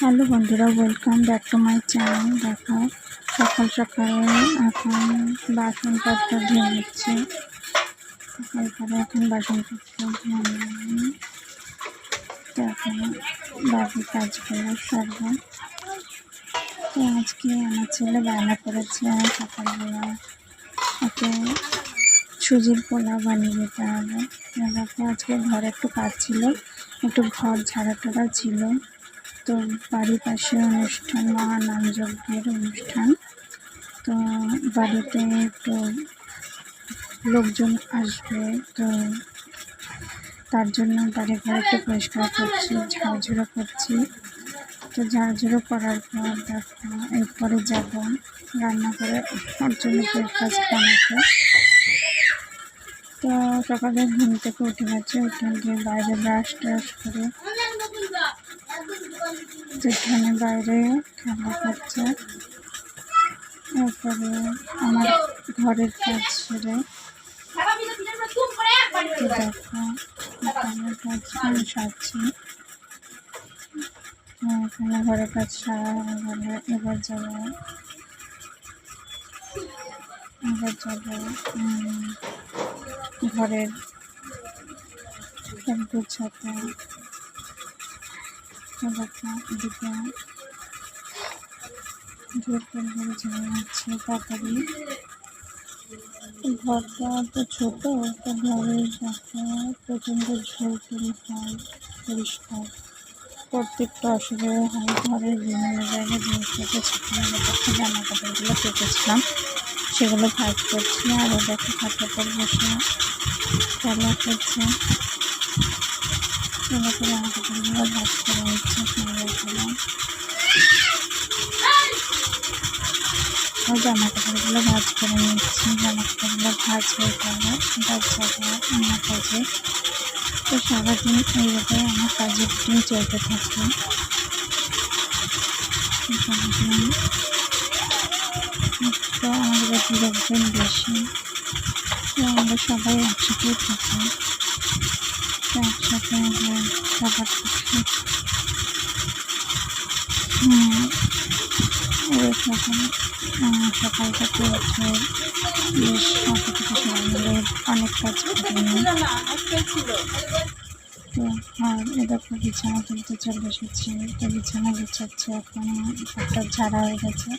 Hello বন্ধুরা, welcome back to my channel. দেখো সকাল সকালে এখন বাসনপত্র ধুয়ে নিচ্ছে। সকালবেলা এখন বাসনপত্র ধুয়ে নিই, তো এখন বাকি কাজগুলো সারব। তো আজকে আমার ছেলে রান্না করেছে সকালবেলা ওকে সুজির পোলাও বানিয়ে দিতে হবে। দেখো আজকে ঘরে একটু কাজ ছিল, একটু ঘর ঝাড়া টাড়া ছিল, তো বাড়ির পাশে অনুষ্ঠান, মহানামযজ্ঞের অনুষ্ঠান, তো বাড়িতে একটু লোকজন আসবে, তো তার জন্য বাড়ি ঘর একটু পরিষ্কার করছি, ঝাড়ঝুড়ো করছি। তো ঝাড়ঝুড়ো করার পর দেখো এরপরে যাব রান্না করে ওর জন্য ব্রেকফাস্ট বানাতে। তো সকালে ঘুম থেকে উঠে গেছে, উঠে গিয়ে বাইরে ব্রাশ ট্রাশ করে যেখানে বাইরে খেলা করছে। তারপরে আমার ঘরের কাজ সেরে দেখো ঘরের কাজ সারছি। এখানে ঘরের কাজ সারা হয়ে গেলে এবার যাব ঘরের গুছাতে। দেখো এদিকে ঝোল করে ঝেড়ে নিচ্ছে তাড়াতাড়ি। ঘরটা তো ছোট, তো ঘরের দেখো প্রচণ্ড ঝোল ঝোল হয়, পরিষ্কার প্রত্যেকটা অসুবিধা হয়। ঘরের বিভিন্ন জায়গায় জিনিসপত্র ছিটিয়ে দেখো জামা কাপড়গুলো কেটেছিলাম, সেগুলো ভাজ করছি। আর ও দেখো খাটের পর বসে খেলা করছে, খেলা করে জামা কাপড়গুলো ভাজ করে নিচ্ছে সুন্দর করে। জামা কাপড়গুলো ভাজ করে নিচ্ছি, জামা কাপড়গুলো ভাজ হয়ে গেলে এবার যাবো অন্য কাজে। তো সারাদিন এইভাবে আমার কাজের রুটিন চলতে থাকে। সারাদিন তো আমাদের বাড়ির লোকজন বেশি, তো আমরা সবাই একসাথেই থাকি, তো একসাথে খাবার খাচ্ছি। সকাল থেকে উঠে বেশ সকাল থেকে সবাই মিলে অনেক কাজ করে নিই। তো আর এরকম বিছানা তুলতে চলে এসেছি, তো বিছানা গুছাচ্ছি। এখন ঘরটা ঝাড়া হয়ে গেছে,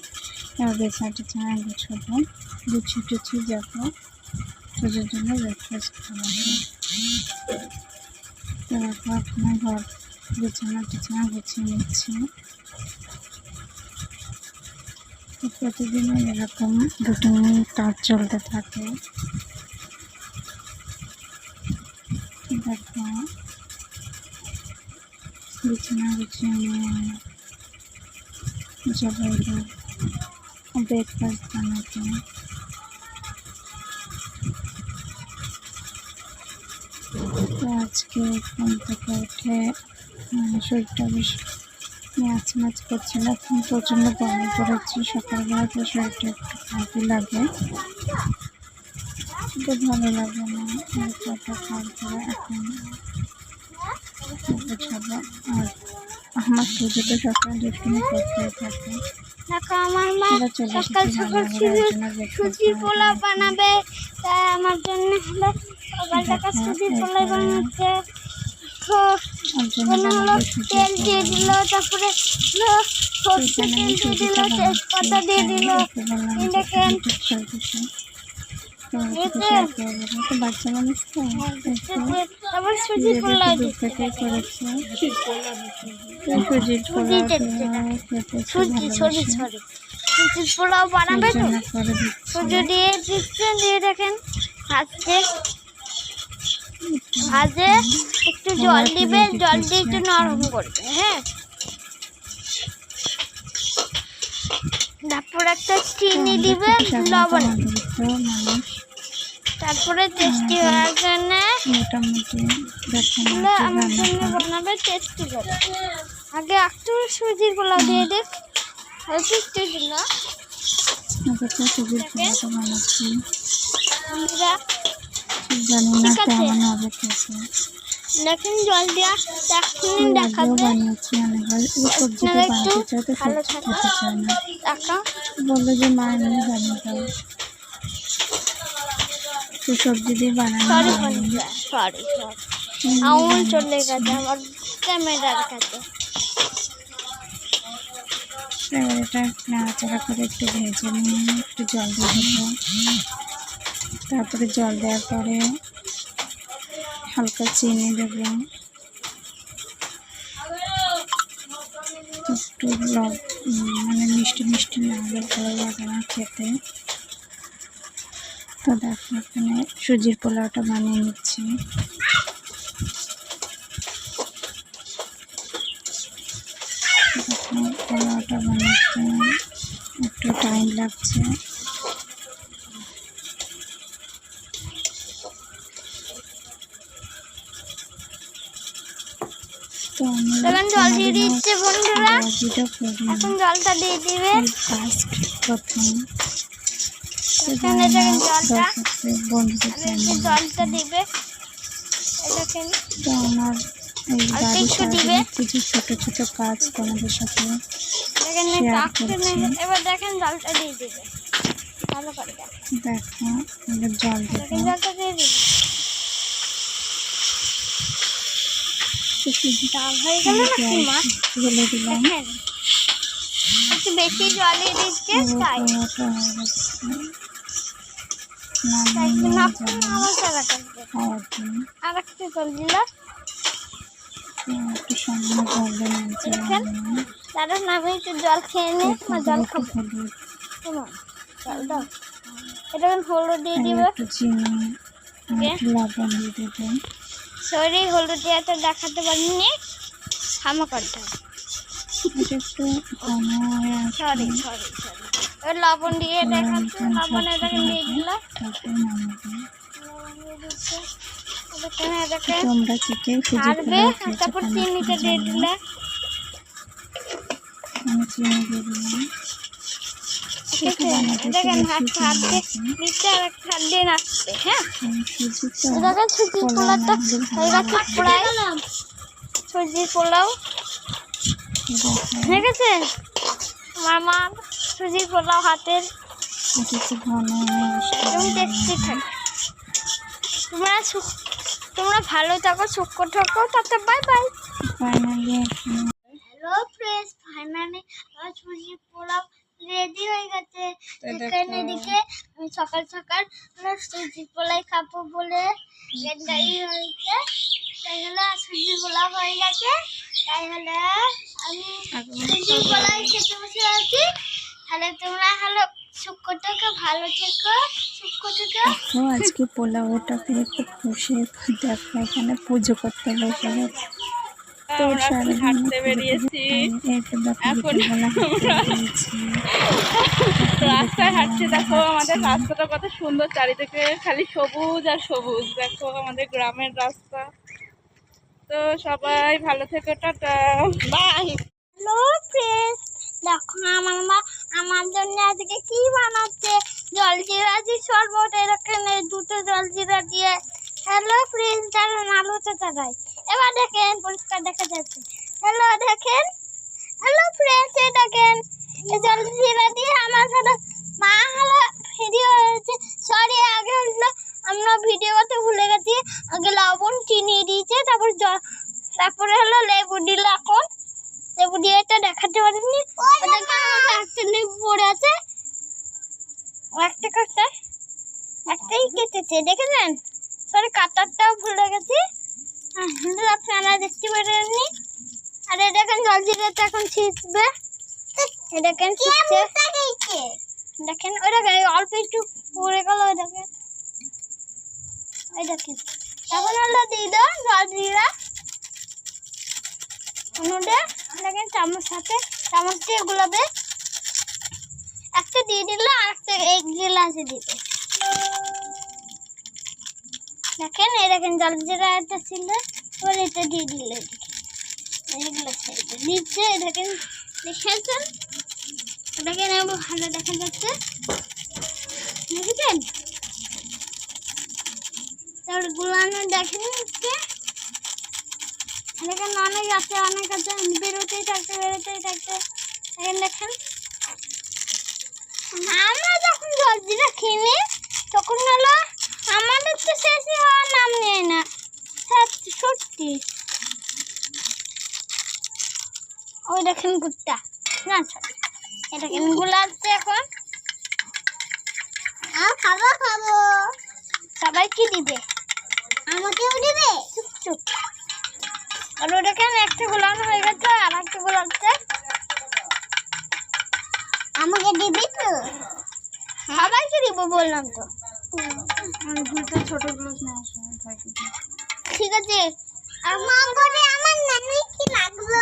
এবার বিছানা গুছাবো, গুছিয়ে টুছিয়ে যাবো পুজোর জন্য ব্রেকফাস্ট খাওয়াবো। তো এখন ঘর বিছানা গুছিয়ে নিচ্ছি। প্রতিদিনই এরকম রুটিন কাজ চলতে থাকে। দেখো বিছানা গুছিয়ে নিয়ে যাবো ব্রেকফাস্ট বানাতে। তো আজকে ঘুম থেকে উঠে শরীরটা বেশ ম্যাচ করছিল, এখন প্রচণ্ড গরম পড়েছে। সকালবেলা তো শরীরটা একটু খারাপই লাগে, তো ভালো লাগে না। কটা খাওয়ার পরে এখন গোছাবো। আর আমার পুজো তো সকাল দুষ্টুমি করতেই থাকে। আমার মা সকাল সকাল সুজির পোলাও বানাবে, তাই আমার জন্য হলো সকাল সকাল সুজির পোলাও বানাচ্ছে। তেল দিয়ে দিল, তারপরে সরষে তেল দিয়ে দিল, তেজপাতা দিয়ে দিল। দেখেন বাচ্চা মানুষ তো আবার সুজির পোলাও সুজির পোলাও বানাবে, তো সুজি দিয়ে দিচ্ছে। দিয়ে দেখেন ভাজে একটু জল দিবে, জল দিয়ে একটু নরম করবে। হ্যাঁ, তারপর একটা চিনি দিবে, লবণ, তারপরে টেস্টি হওয়ার জন্য আমার জন্য বানাবে টেস্টি করে। আগে একটু সুজির পোলাও দিয়ে দেখ, টেস্টি জন্য জানি না কেমন হবে খেতে। দেখেন জল দেওয়া এখন আগেও দেখাবে বানিয়েছি অনেকবার, এই সবজিটা বানাতে চাই তো ভালো সবজি থাকো খেতে চায় না, টাকা বললো যে মা এমনি বানিয়ে দাও, তো সবজি দিয়ে বানানো সরি হয়নি। সরি আঙুল চলে গেছে আমার ক্যামেরার কাছে। এবার এটা নাড়াচাড়া করে একটু ভেজে নিয়ে একটু জল দিয়ে দেবো, তারপরে জল দেওয়ার পরে হালকা চিনি দেবো, একটু মানে মিষ্টি মিষ্টি না হলে ভালো লাগে না খেতে। তো দেখো এখানে সুজির পোলাওটা বানিয়ে নিচ্ছি। দেখো পোলাওটা বানাতে একটু টাইম লাগছে। তো আমি দেখেন জল দিয়ে দিচ্ছে বন্ধুরা, ভাজিটা করি এখন জলটা দিয়ে দিবে। ফার্স্ট প্রথম এখানে দেখেন জলটা বন্ধুদের জলটা দিবে। দেখেন তো আমার এই আর বাড়ির একটু দিবে। সারাদিনের কিছু ছোট ছোট কাজ তোমাদের সাথে দেখেন শেয়ার করছি। এবার দেখেন জলটা দিয়ে দিবে ভালো করে দেখো এবার জল দেবো, দেখেন জলটা দিয়ে দিবে। ডাল হয়ে গেল নাকি মা? বলে দিলাম দেখেন একটু বেশি জল দিয়ে দিচ্ছে তাই পোলাওটা হয়ে গেছে, তাই নামিয়ে না নিয়ে যাবো আমার জায়গা থাকবে। খাওয়ার জন্য। আর একটু জল দিলাম, তো একটু সামনে জল দিয়ে নামছে দেখেন তারা নামে একটু জল খেয়ে নে, মা জল খাবো। হলুদ, জল দাও, এটা হলুদ দিয়ে দিবে। একটু চিনি, একটু লবণ দিয়ে দেবো। সরি হলুদ দিয়ে তো দেখাতে পারিনি, ক্ষমা করতে হবে। এটা একটু ঘন হয়ে সরি আসবে, সরি সরি এবার লবণ দিয়ে দেখাচ্ছে, লবণে দেখেন দিয়ে দিলাম। তারপরে নামাবো। লবণ দিয়ে দিচ্ছে, দেখেন দেখেন তোমরা থেকে সুজি ছাড়বে, পোলাও খেয়েছো তারপর কেমন চিনিটা দিয়ে জানি। দিলে। আমি চিনি দিয়ে দিলাম। ঠিক আছে দেখেন হাত হাত দিয়ে নিচে আর একটা হাত দিয়ে নাচছে। হ্যাঁ সুজি তো দেখেন সুজির পোলাওটা হয়ে গেছে প্রায়, সুজির পোলাও হয়ে গেছে। আমার সুজির পোলাও হাতের এটা একটু ঘন হয়ে আসবে। এবং টেস্টি থাকে। তোমরা ভালো থাকো, সুস্থ থাকো, তাতে bye bye. Finally hello friends, finally আমার সুজির পোলাও রেডি হয়ে গেছে। এখানে এদিকে আমি সকাল সকাল সুজির পোলাই খাবো বলে রেডি হয়েছে, তাই হলো সুজির পোলাও হয়ে গেছে, তাই হলো আমি সুজির পোলাই খেতে বসে আছি। তাহলে তোমরা হলো সুস্থ থেকো, ভালো থেকো, সুস্থ থেকো। দেখো আজকে পোলাওটা খেয়ে খুব খুশি। দেখো এখানে পুজো করতে বসে গেছে। তো হাঁটতে বেরিয়েছি এখন রাস্তায় হাঁটছি। দেখো আমাদের রাস্তাটা কত সুন্দর, চারিদিকে খালি সবুজ আর সবুজ। দেখো আমাদের গ্রামের রাস্তা। তো সবাই ভালো থেকো, টাটা বাই। হ্যালো ফ্রেন্ডস, দেখো আমার মা আমার জন্য আজকে কি বানাচ্ছে, জলজিরা দিয়ে শরবত। এখানে দুটো জলজিরা দিয়ে। হ্যালো ফ্রেন্ডস, দাঁড়ান আলোটা চালাই, এবার দেখেন পরিষ্কার দেখা যাচ্ছে। হ্যালো দেখেন, হ্যালো ফ্রেন্ডস, এই দেখেন এই জলজিরা দিয়ে আমার হলো মা হলো ভিডিও হয়েছে। সরি আগে হলো আমরা ভিডিও করতে ভুলে গেছি, আগে লবণ চিনি দিয়েছে, তারপরে হলো লেবু দিল। এখন লেবু দিয়ে এটা দেখাতে পারিনি, একটা লেবু পড়ে আছে, একটা কাটা একটাই কেটেছে দেখেছেন। সরি কাটারটাও ভুলে গেছি, আপনারা দেখতে পারেননি। আর এই দেখেন জলজিরাটা এখন ছিটবে, এই দেখেন ছিটছে, দেখেন ওই দেখেন অল্প একটু পড়ে গেল, ওই দেখেন ওই দেখেন। এখন হলো দিয়ে দাও জলজিরা দেখেন চামচ হাতে, চামচ দিয়ে গুলাবে। একটা দিয়ে দিলে আর একটা এক গ্লাসে দিবে। দেখেন এই দেখেন জলজিরা এটা ছিল, এবার এটা দিয়ে দিলে দিচ্ছে। দেখেন দেখেছেন, দেখেন ভালো দেখা যাচ্ছে, দেখেছেন। তারপর গুলানো দেখেন দেখেন অনেক আছে বেরোতেই থাকতে এখানে দেখেন আমরা যখন জলজিরা কিনি তখন হলো আমাদের তো শেষই হওয়ার নাম নেই না। সত্যি ওই দেখেন কুত্তা না সরি এটা কেন গুলাচ্ছে এখন খাবো সবাই কি দিবে আমাকেও দিবে চুপ আর ওটা কেন একটা গোলানো হয়ে গেছে আর একটা গোলাচ্ছে আমাকে দিবি তো সবাইকে দিব বললাম তো ছোটগুলো না ঠিক আছে আর মা করে আমার নানি কি লাগলো